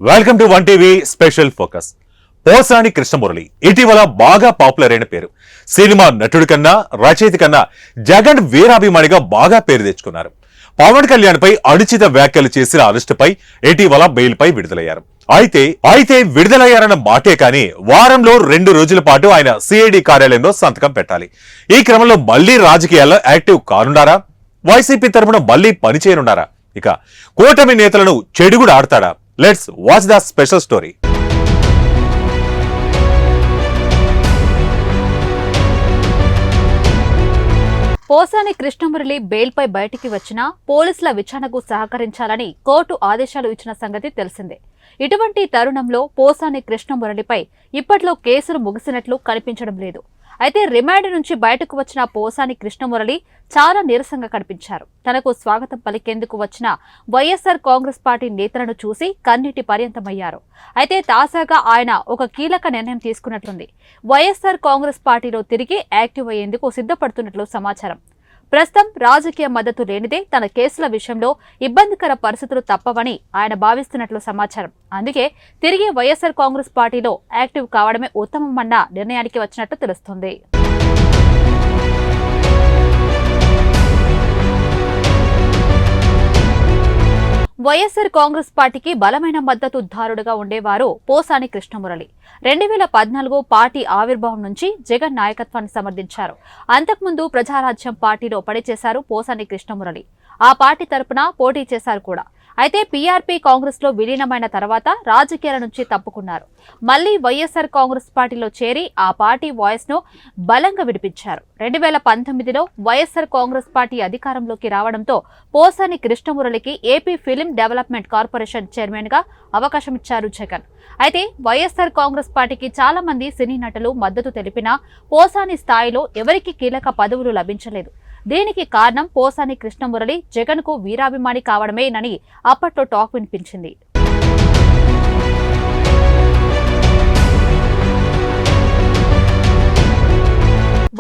Welcome to one TV special focus. Posani Krishna Murali ఇటీవల బాగా popular అయిన పేరు. సినిమా నటుడి కన్నా రచయిత కన్నా జగన్ వీరాభిమానిగా బాగా పేరు తెచ్చుకున్నారు. పవన్ కళ్యాణ్ పై అనుచిత వ్యాఖ్యలు చేసిన అరెస్టుపై ఇటీవల బెయిల్ పై విడుదలయ్యారు. అయితే విడుదలయ్యారన్న మాటే కానీ వారంలో 2 రోజుల పాటు ఆయన సిఐడి కార్యాలయంలో సంతకం పెట్టాలి. ఈ క్రమంలో మళ్లీ రాజకీయాల్లో యాక్టివ్ కానున్నారా? వైసీపీ తరపున మళ్లీ పనిచేయనున్నారా? ఇక కూటమి నేతలను చెడుగుడు ఆడతాడా? Let's watch the special story. Posani Krishnamurali బెయిల్పై బయటికి వచ్చినా పోలీసుల విచారణకు సహకరించాలని కోర్టు ఆదేశాలు ఇచ్చిన సంగతి తెలిసిందే. ఇటువంటి తరుణంలో పోసాని కృష్ణమురళిపై ఇప్పట్లో కేసులు ముగిసినట్లు కనిపించడం లేదు. అయితే రిమాండ్ నుంచి బయటకు వచ్చిన పోసాని కృష్ణమురళి చాలా నీరసంగా కనిపించారు. తనకు స్వాగతం పలికేందుకు వచ్చిన వైఎస్ఆర్ కాంగ్రెస్ పార్టీ నేతలను చూసి కన్నీటి పర్యంతమయ్యారు. అయితే తాజాగా ఆయన ఒక కీలక నిర్ణయం తీసుకున్నట్లుంది. వైఎస్ఆర్ కాంగ్రెస్ పార్టీలో తిరిగి యాక్టివ్ అయ్యేందుకు సిద్ధపడుతున్నట్లు సమాచారం. ప్రస్తుతం రాజకీయ మద్దతు లేనిదే తన కేసుల విషయంలో ఇబ్బందికర పరిస్థితులు తప్పవని ఆయన భావిస్తున్నట్లు సమాచారం. అందుకే తిరిగి వైఎస్ఆర్ కాంగ్రెస్ పార్టీలో యాక్టివ్ కావడమే ఉత్తమమన్న నిర్ణయానికి వచ్చినట్టు తెలుస్తోంది. వైఎస్ఆర్ కాంగ్రెస్ పార్టీకి బలమైన మద్దతుదారుడుగా ఉండేవారు పోసాని కృష్ణమురళి. 2014 పార్టీ ఆవిర్భావం నుంచి జగన్ నాయకత్వాన్ని సమర్థించారు. అంతకుముందు ప్రజారాజ్యం పార్టీలో పనిచేశారు పోసాని కృష్ణమురళి. ఆ పార్టీ తరపున పోటీ చేశారు కూడా. అయితే పీఆర్పీ కాంగ్రెస్ లో విలీనమైన తర్వాత రాజకీయాల నుంచి తప్పుకున్నారు. మళ్లీ వైఎస్ఆర్ కాంగ్రెస్ పార్టీలో చేరి ఆ పార్టీ వాయిస్ ను బలంగా విడిపించారు. 2019లో వైఎస్ఆర్ కాంగ్రెస్ పార్టీ అధికారంలోకి రావడంతో పోసాని కృష్ణమురళికి AP film development corporation chairman గా అవకాశం ఇచ్చారు జగన్. అయితే వైఎస్ఆర్ కాంగ్రెస్ పార్టీకి చాలా మంది సినీ నటులు మద్దతు తెలిపినా పోసాని స్థాయిలో ఎవరికి కీలక పదవులు లభించలేదు. దీనికి కారణం పోసాని కృష్ణమురళి జగన్ కు వీరాభిమాని కావడమేనని అప్పట్లో టాక్ వినిపించింది.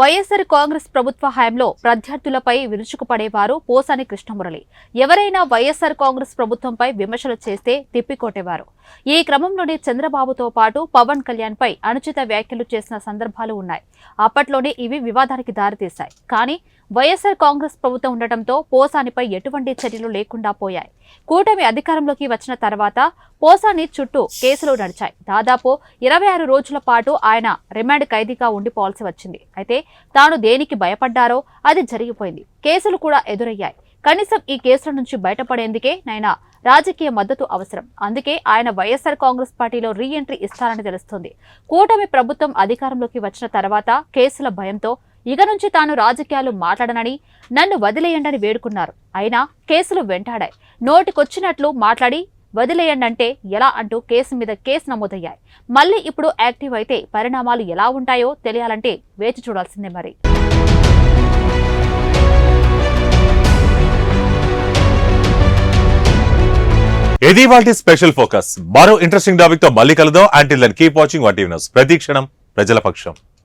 వైఎస్ఆర్ కాంగ్రెస్ ప్రభుత్వ హయాంలో ప్రత్యర్థులపై విరుచుకుపడేవారు పోసాని కృష్ణమురళి. ఎవరైనా వైఎస్ఆర్ కాంగ్రెస్ ప్రభుత్వంపై విమర్శలు చేస్తే తిప్పికొట్టేవారు. ఈ క్రమంలోనే చంద్రబాబుతో పాటు పవన్ కళ్యాణ్ పై అనుచిత వ్యాఖ్యలు చేసిన సందర్భాలు ఉన్నాయి. అప్పట్లోనే ఇవి వివాదానికి దారితీశాయి. కానీ వైఎస్ఆర్ కాంగ్రెస్ ప్రభుత్వం ఉండటంతో పోసానిపై ఎటువంటి చర్యలు లేకుండా పోయాయి. కూటమి అధికారంలోకి వచ్చిన తర్వాత పోసాని చుట్టూ కేసులు నడిచాయి. దాదాపు 26 రోజుల పాటు ఆయన రిమాండ్ ఖైదీగా ఉండిపోవాల్సి వచ్చింది. అయితే తాను దేనికి భయపడ్డారో అది జరిగిపోయింది. కేసులు కూడా ఎదురయ్యాయి. కనీసం ఈ కేసుల నుంచి బయటపడేందుకే నైనా రాజకీయ మద్దతు అవసరం. అందుకే ఆయన వైఎస్ఆర్ కాంగ్రెస్ పార్టీలో రీ ఎంట్రీ ఇస్తారని తెలుస్తోంది. కూటమి ప్రభుత్వం అధికారంలోకి వచ్చిన తర్వాత కేసుల భయంతో ఇక నుంచి తాను రాజకీయాలు మాట్లాడనని, నన్ను వదిలేయండని వేడుకున్నారు. అయినా కేసులు వెంటాడాయి. నోటికొచ్చినట్లు మాట్లాడి వదిలేయండంటే ఎలా అంటూ కేసు మీద కేసు నమోదయ్యాయి. మళ్ళీ ఇప్పుడు యాక్టివ్ అయితే పరిణామాలు ఎలా ఉంటాయో తెలియాలంటే వేచి చూడాల్సిందే మరి. ఇది వాటి స్పెషల్ ఫోకస్. మరో ఇంట్రెస్టింగ్ టాపిక్ తో మళ్ళీ కలుద్దాం. Until then keep watching one TV news. ప్రతి క్షణం ప్రజల పక్షం.